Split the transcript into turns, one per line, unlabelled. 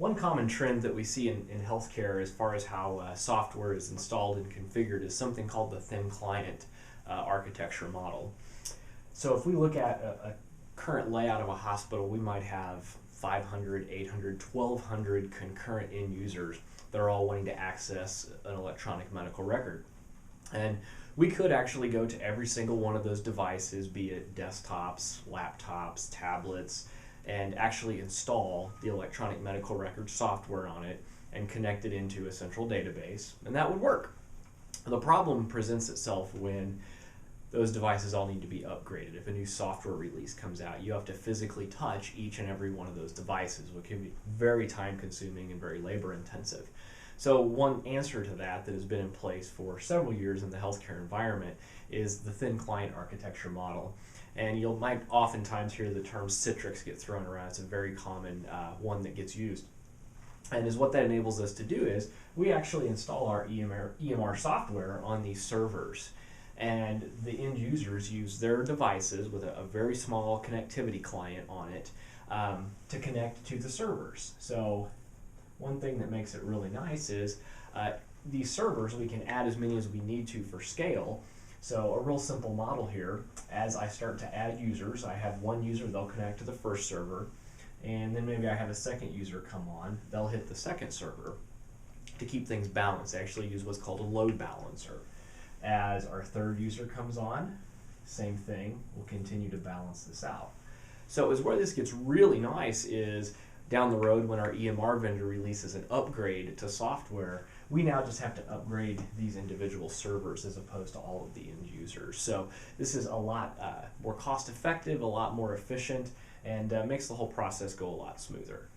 One common trend that we see in healthcare as far as how software is installed and configured is something called the thin client architecture model. So if we look at a current layout of a hospital, we might have 500, 800, 1,200 concurrent end users that are all wanting to access an electronic medical record. And we could actually go to every single one of those devices, be it desktops, laptops, tablets, and actually install the electronic medical record software on it and connect it into a central database, and that would work. The problem presents itself when those devices all need to be upgraded. If a new software release comes out, you have to physically touch each and every one of those devices, which can be very time consuming and very labor intensive. So one answer to that has been in place for several years in the healthcare environment is the thin client architecture model. And you might oftentimes hear the term Citrix get thrown around. It's a very common one that gets used. And is what that enables us to do is we actually install our EMR software on these servers. And the end users use their devices with a very small connectivity client on it to connect to the servers. So one thing that makes it really nice is these servers, we can add as many as we need to for scale. So a real simple model here, as I start to add users, I have one user, they'll connect to the first server, and then maybe I have a second user come on, they'll hit the second server. To keep things balanced, I actually use what's called a load balancer. As our third user comes on, same thing, we'll continue to balance this out. So is where this gets really nice is down the road when our EMR vendor releases an upgrade to software, we now just have to upgrade these individual servers as opposed to all of the end users. So this is a lot more cost effective, a lot more efficient, and makes the whole process go a lot smoother.